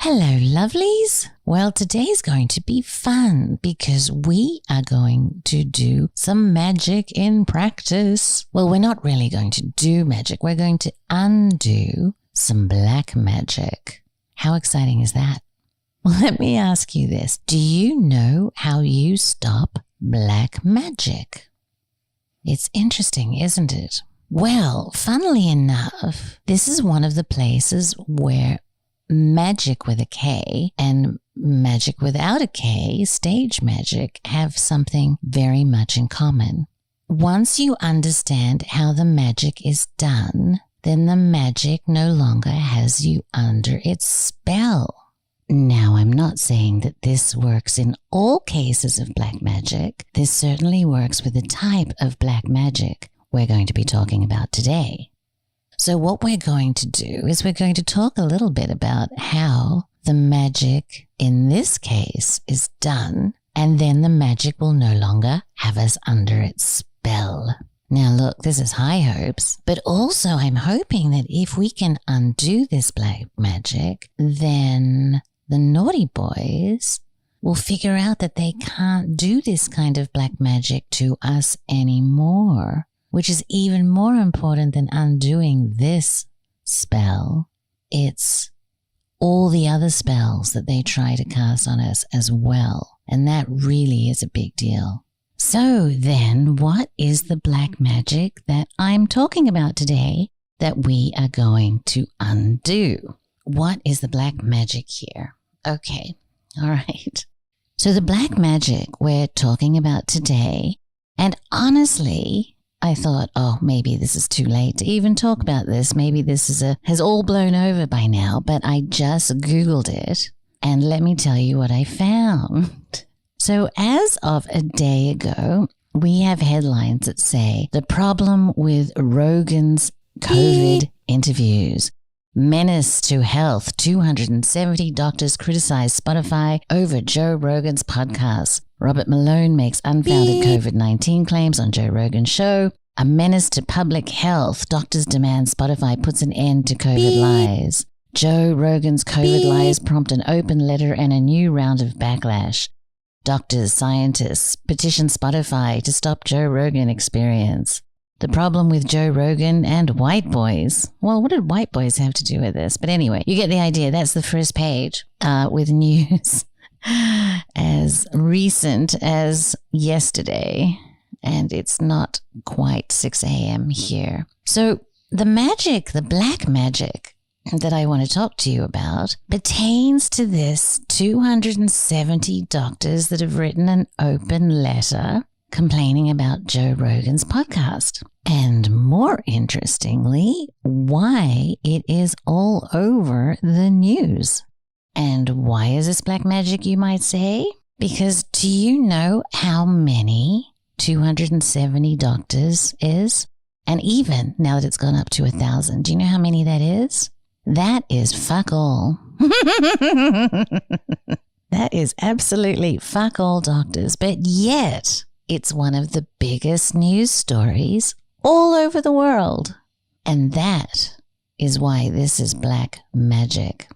Hello, lovelies. Well, today's going to be fun because we are going to do some magic in practice. Well, we're not really going to do magic. We're going to undo some black magic. How exciting is that? Well, let me ask you this. Do you know how you stop black magic? It's interesting, isn't it? Well, funnily enough, this is one of the places where magic with a K and magic without a K, stage magic, have something very much in common. Once you understand how the magic is done, then the magic no longer has you under its spell. Now, I'm not saying that this works in all cases of black magic. This certainly works with the type of black magic we're going to be talking about today. So what we're going to do is we're going to talk a little bit about how the magic in this case is done, and then the magic will no longer have us under its spell. Now look, this is high hopes, but also I'm hoping that if we can undo this black magic, then the naughty boys will figure out that they can't do this kind of black magic to us anymore. Which is even more important than undoing this spell. It's all the other spells that they try to cast on us as well. And that really is a big deal. So then, what is the black magic that I'm talking about today that we are going to undo? What is the black magic here? Okay, all right. So the black magic we're talking about today, and honestly, I thought, maybe this is too late to even talk about this. Maybe this has all blown over by now, but I just Googled it, and let me tell you what I found. So as of a day ago, we have headlines that say, the problem with Rogan's COVID interviews. Menace to health. 270 doctors criticize Spotify over Joe Rogan's podcast. Robert Malone makes unfounded COVID-19 claims on Joe Rogan's show. A menace to public health. Doctors demand Spotify puts an end to COVID lies. Joe Rogan's COVID lies prompt an open letter and a new round of backlash. Doctors, scientists petition Spotify to stop Joe Rogan experience. The problem with Joe Rogan and white boys. Well, what did white boys have to do with this? But anyway, you get the idea. That's the first page with news as recent as yesterday. And it's not quite 6 a.m. here. So the magic, the black magic that I want to talk to you about pertains to this 270 doctors that have written an open letter complaining about Joe Rogan's podcast. And more interestingly, why it is all over the news. And why is this black magic, you might say? Because do you know how many 270 doctors is? And even now that it's gone up to 1,000, do you know how many that is? That is fuck all. That is absolutely fuck all doctors. But yet, it's one of the biggest news stories all over the world. And that is why this is black magic.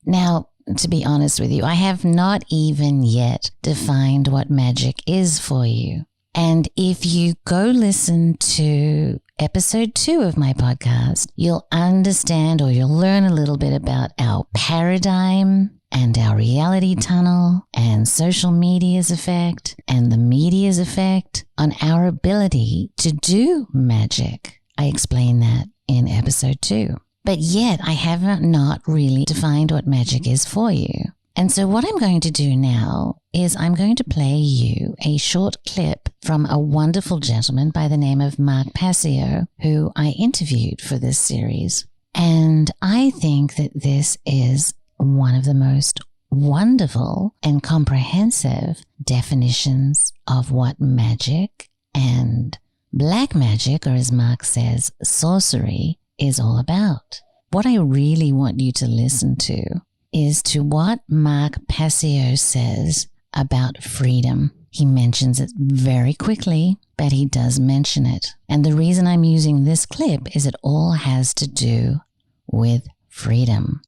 Now, to be honest with you, I have not even yet defined what magic is for you. And if you go listen to episode 2 of my podcast, you'll understand or you'll learn a little bit about our paradigm and our reality tunnel and social media's effect and the media's effect on our ability to do magic. I explain that in episode 2. But yet I have not really defined what magic is for you. And so what I'm going to do now is I'm going to play you a short clip from a wonderful gentleman by the name of Mark Passio, who I interviewed for this series. And I think that this is one of the most wonderful and comprehensive definitions of what magic and black magic, or as Mark says, sorcery, is all about. What I really want you to listen to is to what Mark Passio says about freedom. He mentions it very quickly, but he does mention it. And the reason I'm using this clip is it all has to do with freedom.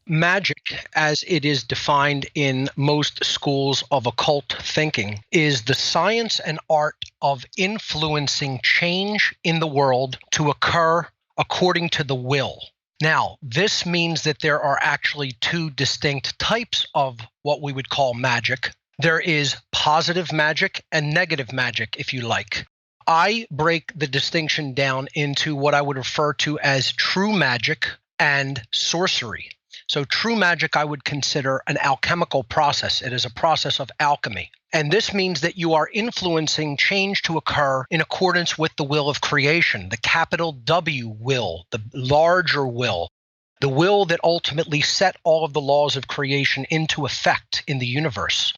Magic, as it is defined in most schools of occult thinking, is the science and art of influencing change in the world to occur according to the will. Now, this means that there are actually two distinct types of what we would call magic. There is positive magic and negative magic, if you like. I break the distinction down into what I would refer to as true magic and sorcery. So true magic I would consider an alchemical process. It is a process of alchemy. And this means that you are influencing change to occur in accordance with the will of creation, the capital W will, the larger will, the will that ultimately set all of the laws of creation into effect in the universe.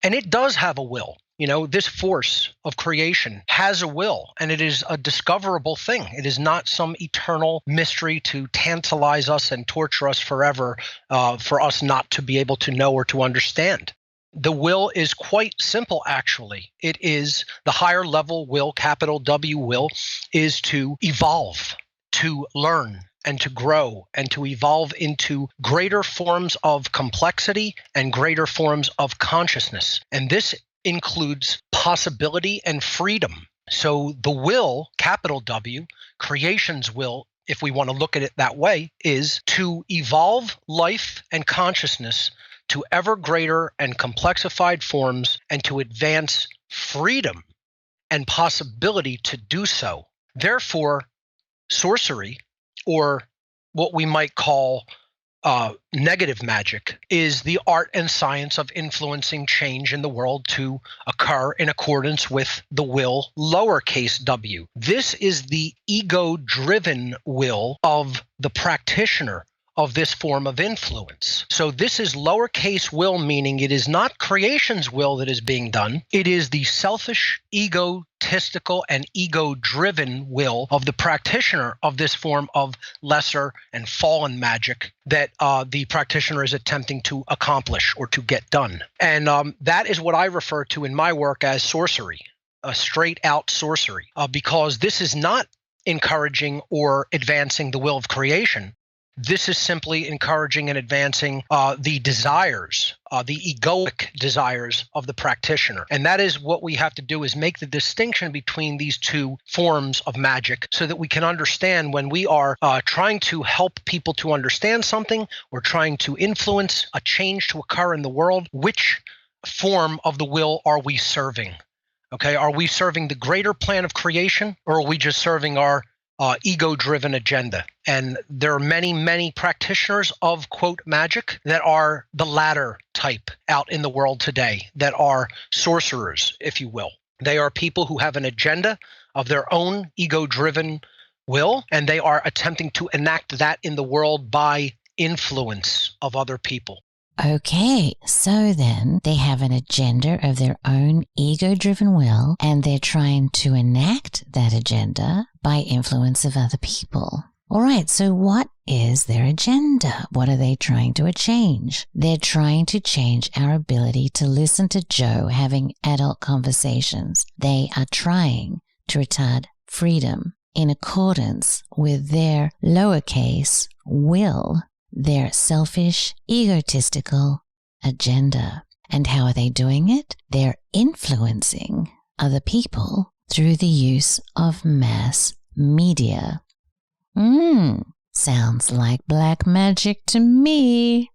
And it does have a will. You know, this force of creation has a will, and it is a discoverable thing. It is not some eternal mystery to tantalize us and torture us forever for us not to be able to know or to understand. The will is quite simple, actually. It is the higher level will, capital W will, is to evolve, to learn, and to grow, and to evolve into greater forms of complexity and greater forms of consciousness. And this includes possibility and freedom. So the will, capital W, creation's will, if we want to look at it that way, is to evolve life and consciousness to ever greater and complexified forms and to advance freedom and possibility to do so. Therefore, sorcery, or what we might call negative magic, is the art and science of influencing change in the world to occur in accordance with the will, lowercase w. This is the ego-driven will of the practitioner of this form of influence. So this is lowercase will, meaning it is not creation's will that is being done. It is the selfish, egotistical, and ego-driven will of the practitioner of this form of lesser and fallen magic that the practitioner is attempting to accomplish or to get done. And that is what I refer to in my work as sorcery, a straight-out sorcery, because this is not encouraging or advancing the will of creation. This is simply encouraging and advancing the desires, the egoic desires of the practitioner. And that is what we have to do, is make the distinction between these two forms of magic so that we can understand when we are trying to help people to understand something or trying to influence a change to occur in the world, which form of the will are we serving? Okay, are we serving the greater plan of creation, or are we just serving our ego-driven agenda? And there are many, many practitioners of, quote, magic that are the latter type out in the world today, that are sorcerers, if you will. They are people who have an agenda of their own ego-driven will, and they are attempting to enact that in the world by influence of other people. Okay, so then they have an agenda of their own ego-driven will, and they're trying to enact that agenda by influence of other people. All right, so what is their agenda? What are they trying to change? They're trying to change our ability to listen to Joe having adult conversations. They are trying to retard freedom in accordance with their lowercase will, their selfish, egotistical agenda. And how are they doing it? They're influencing other people through the use of mass media. Sounds like black magic to me.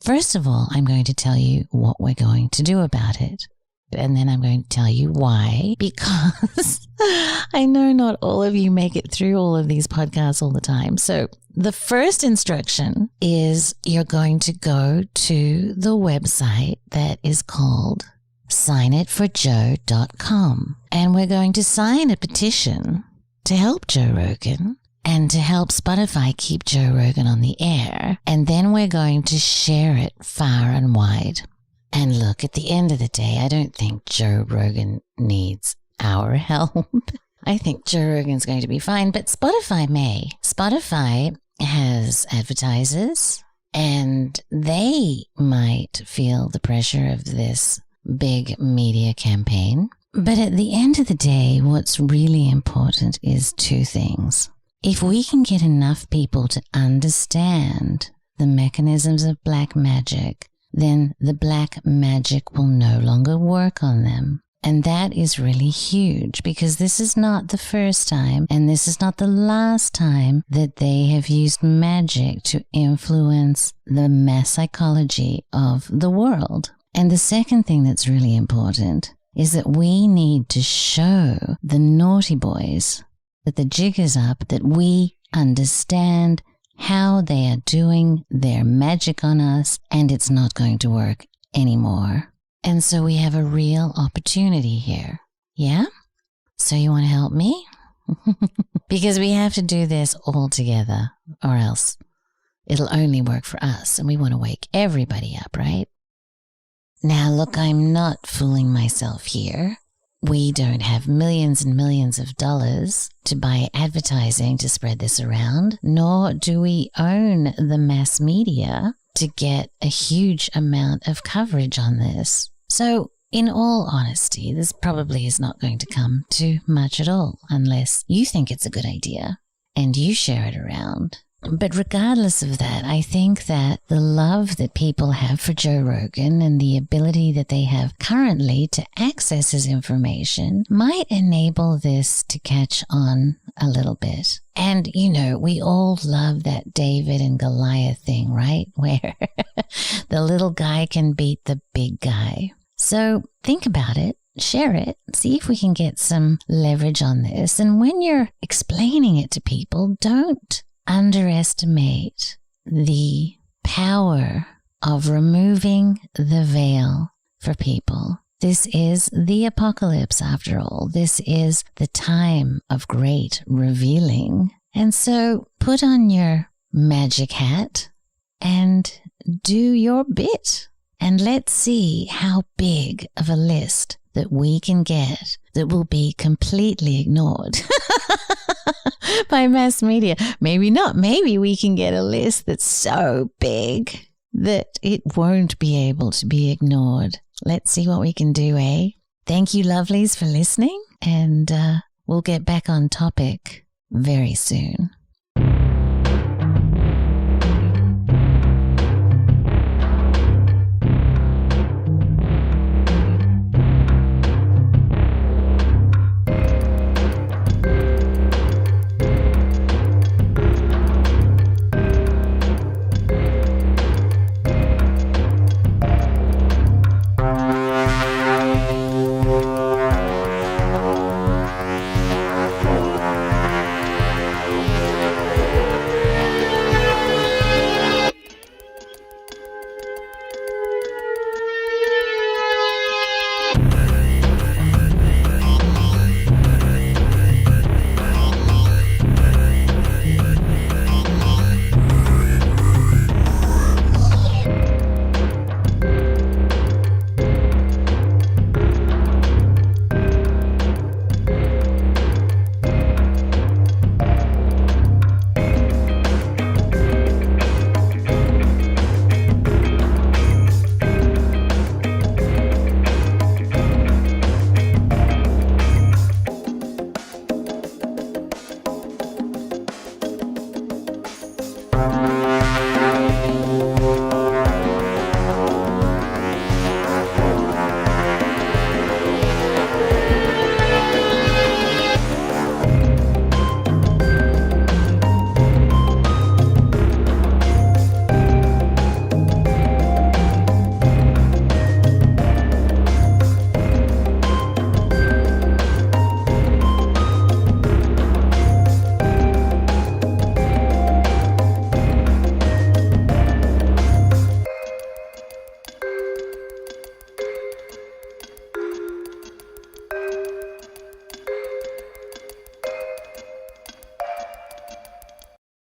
First of all, I'm going to tell you what we're going to do about it. And then I'm going to tell you why, because I know not all of you make it through all of these podcasts all the time. So the first instruction is you're going to go to the website that is called signitforjoe.com. And we're going to sign a petition to help Joe Rogan and to help Spotify keep Joe Rogan on the air. And then we're going to share it far and wide. And look, at the end of the day, I don't think Joe Rogan needs our help. I think Joe Rogan's going to be fine, but Spotify may. Spotify has advertisers, and they might feel the pressure of this big media campaign. But at the end of the day, what's really important is two things. If we can get enough people to understand the mechanisms of black magic, then the black magic will no longer work on them. And that is really huge, because this is not the first time and this is not the last time that they have used magic to influence the mass psychology of the world. And the second thing that's really important is that we need to show the naughty boys that the jig is up, that we understand how they are doing their magic on us, and it's not going to work anymore. And so we have a real opportunity here. Yeah? So you want to help me? Because we have to do this all together, or else it'll only work for us, and we want to wake everybody up, right? Now, look, I'm not fooling myself here. We don't have millions and millions of dollars to buy advertising to spread this around, nor do we own the mass media to get a huge amount of coverage on this. So, in all honesty, this probably is not going to come to much at all unless you think it's a good idea and you share it around. But regardless of that, I think that the love that people have for Joe Rogan and the ability that they have currently to access his information might enable this to catch on a little bit. And, you know, we all love that David and Goliath thing, right? Where the little guy can beat the big guy. So think about it, share it, see if we can get some leverage on this. And when you're explaining it to people, don't underestimate the power of removing the veil for people. This is the apocalypse, after all. This is the time of great revealing. And so put on your magic hat and do your bit. And let's see how big of a list that we can get that will be completely ignored by mass media. Maybe not. Maybe we can get a list that's so big that it won't be able to be ignored. Let's see what we can do, eh? Thank you, lovelies, for listening, and we'll get back on topic very soon.